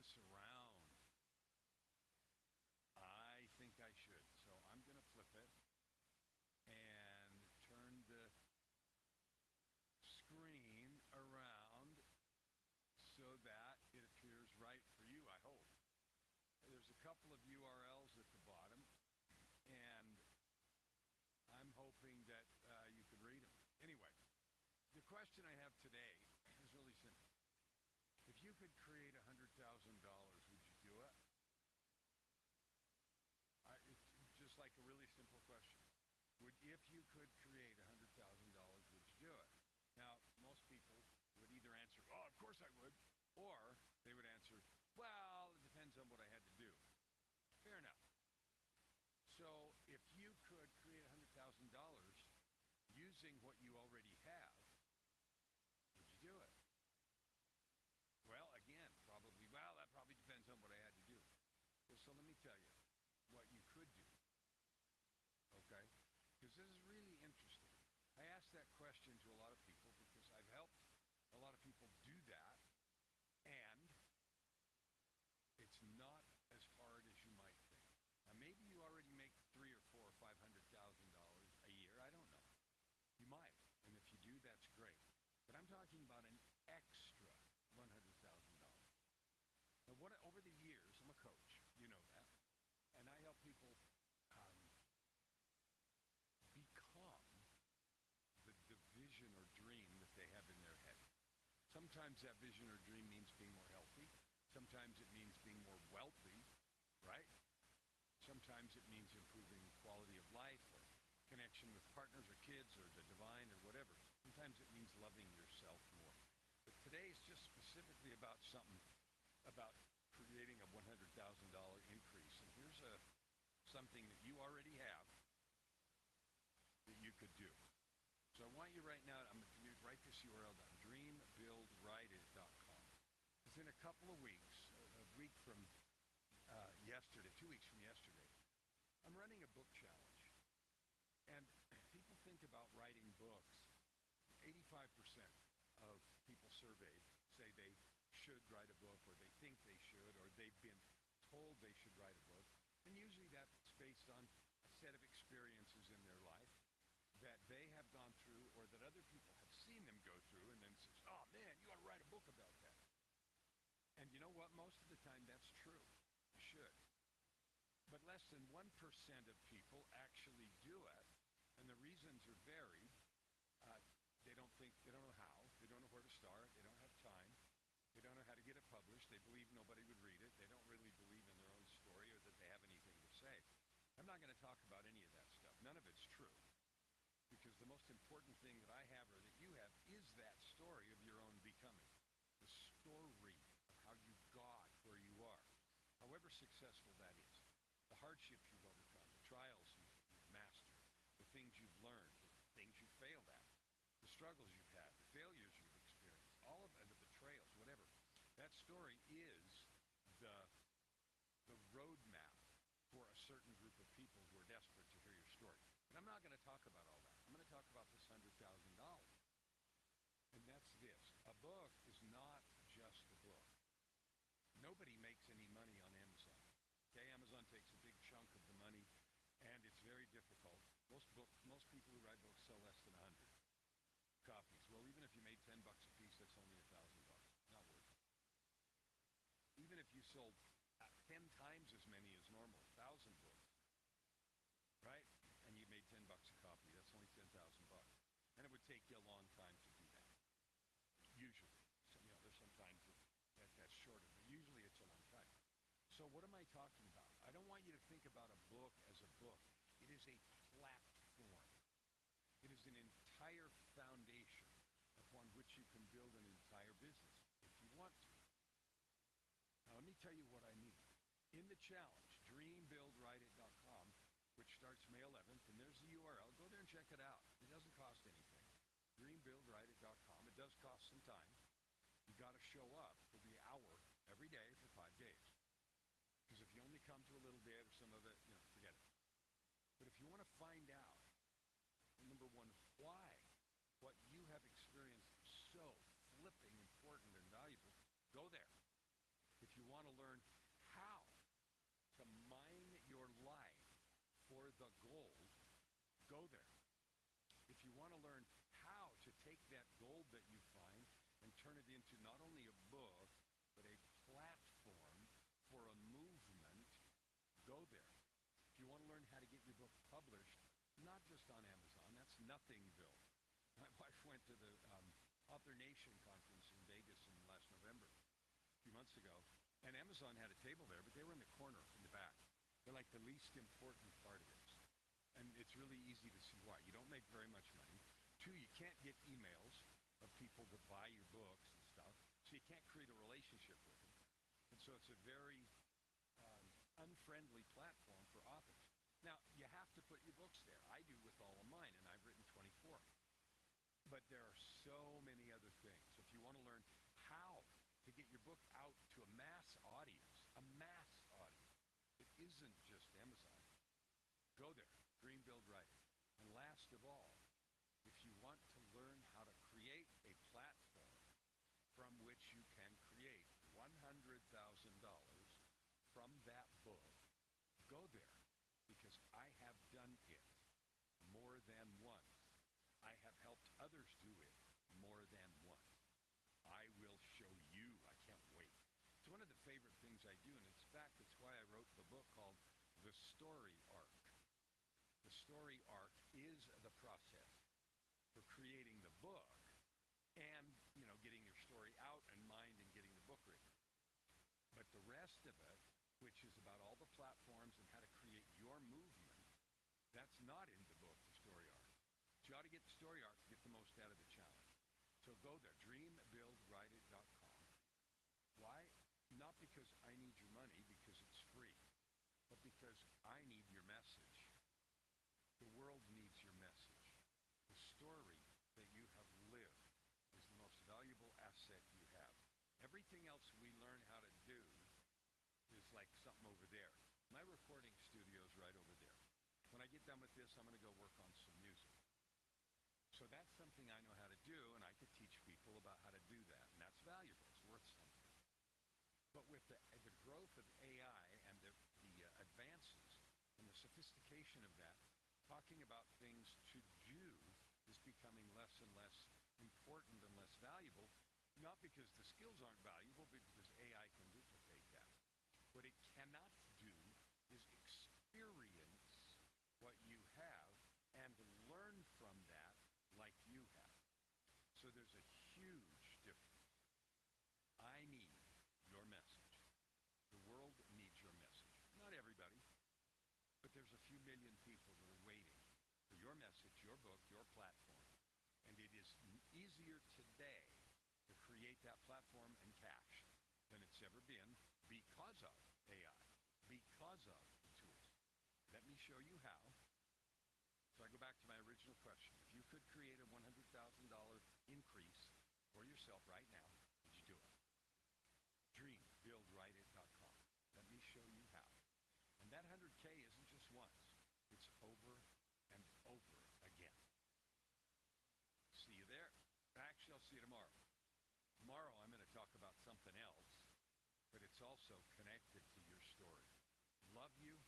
this around? I think I should. So I'm going to flip it and turn the screen around so that it appears right for you, I hope. There's a couple of URLs at the bottom, and I'm hoping that you can read them. Anyway, the question I have today is really simple. If you could create $100,000, would you do it? It's just like a really simple question. If you could create $100,000, would you do it? Now, most people would either answer, "Oh, of course I would," or they would answer, "Well, it depends on what I had to do." Fair enough. So, if you could create $100,000 using what you already have, would you do it? Well, again, probably. Well, that probably depends on what I had to do. Well, so let me tell you what you could do. Okay? Because this is really interesting. I asked that question to a lot of people because I've helped a lot of people do that, and it's not as hard as you might think. Now, maybe you already make three or four or $500,000 a year. I don't know. You might, and if you do, that's great. But I'm talking about an extra $100,000. Now, what over the years, I'm a coach. You know that, and I help people um, become the vision or dream that they have in their head. Sometimes that vision or dream means being more healthy. Sometimes it means being more wealthy, right? Sometimes it means improving quality of life or connection with partners or kids or the divine or whatever. Sometimes it means loving yourself more. But today is just specifically about something about creating a $100,000 increase. And here's something that you already have that you could do. So I want you right now, I'm going to write this URL down, dreambuildwriteit.com. It's in a couple of weeks, a week from yesterday, 2 weeks from yesterday, I'm running a book challenge. And people think about writing books. 85% of people surveyed say they should write a book, or they think they should, or they've been told they should write a book. And usually that's based on a set of experiences in their life that they have gone through or that other people have seen them go through and then says, "Oh man, you ought to write a book about that." And you know what? Most of the time that's true. You should. But less than 1% of people actually do it. And the reasons are varied. They don't know how. They don't know where to start. They don't have time. They don't know how to get it published. They believe nobody would read it. They don't really believe in their own story or that they have anything to say. I'm not going to talk about any of that stuff. None of it's true. Because the most important thing that I have or that you have is that story of your own becoming. The story of how you got where you are. However successful that is. The hardships you've overcome, the trials you've mastered, the things you've learned, the things you failed at, the struggles you've had, the failures you've experienced, all of the betrayals, whatever. That story is the roadmap for a certain group of people who are desperate to hear your story. And I'm not going to talk about all that. I'm going to talk about this $100,000. And that's this. A book is not just a book. Nobody makes any money on Amazon. Okay, Amazon takes a big chunk of the money, and it's very difficult. Most people who write books sell less than 100 copies. Well, even if you made $10 a piece, that's only $1,000. Not worth it. Even if you sold 10 times as many as normal, 1,000 books, right? And you made $10 a copy. That's only $10,000. And it would take you a long time to do that. Usually. So, there's sometimes that's shorter, but usually it's a long time. So what am I talking about? I don't want you to think about a book as a book. It is a platform. It is an entire foundation upon which you can build an entire business if you want to. Now, let me tell you what I mean. In the challenge, dreambuildwriteit.com, which starts May 11th, and there's the URL. Go there and check it out. It doesn't cost anything. Dreambuildwriteit.com. It does cost some time. You got to show up. It'll be an hour every day for 5 days. Because if you only come to a little bit or some of it, forget it. But if you want to find out, number one, why what you have experienced is so flipping important and valuable, go there. If you want to learn how to mine your life for the gold, go there. If you want to learn how to take that gold that you find and turn it into not only a book, but a platform for a movement, go there. If you want to learn how to get your book published, not just on Amazon, that's Nothingville. My wife went to the Author Nation conference in Vegas in last November, a few months ago, and Amazon had a table there, but they were in the corner in the back. They're like the least important part of it. And it's really easy to see why. You don't make very much money. Two, you can't get emails of people that buy your books and stuff, so you can't create a relationship with them. And so it's a very unfriendly platform for authors. Now, you have to put your books there. I do with all of mine, and I've written 24. But there are so many other things. So if you want to learn how to get your book out to a mass audience, it isn't just Amazon. Go there, dream, build, write it. And last of all, if you want to learn how to create a platform from which you can create $100,000 from that book, go there, because I have done it more than once. I have helped others do it more than once. I will show you. I can't wait. It's one of the favorite things I do, and in fact, it's why I wrote the book called The Story Arc. The story arc is the process for creating the book and, getting your story out and mined and getting the book written. But the rest of it, which is about all the platforms and how to create your movement, that's not in the book, The Story Arc. But you ought to get the story arc to get the most out of the challenge. So go there, dreambuildwriteit.com. Why? Not because I need your money, because it's free, but because I need your message. The world needs your message. The story that you have lived is the most valuable asset you have. Everything else we learn how to do is like something over there. My recording studio is right over there. When I get done with this, I'm going to go work on some music. So that's something I know how to do, and I could teach people about how to do that, and that's valuable. It's worth something. But with the growth of AI and the advances and the sophistication of that, talking about things to do is becoming less and less important and less valuable, not because the skills aren't valuable, but because AI can duplicate that. What it cannot do is experience what you have and learn from that like you have. So there's a huge difference. I need your message. The world needs your message. Not everybody, but there's a few million people that are waiting for your message, your book, your platform. And it is easier today to create that platform and cash than it's ever been because of AI, because of the tools. Let me show you how. So I go back to my original question. If you could create a $100,000 increase for yourself right now, would you do it? Dreambuildwriteit.com. Let me show you how. And that 100K isn't just once. It's over and over again. See you there. Actually, I'll see you tomorrow. Tomorrow I'm going to talk about something else, but it's also connected to your story. Love you.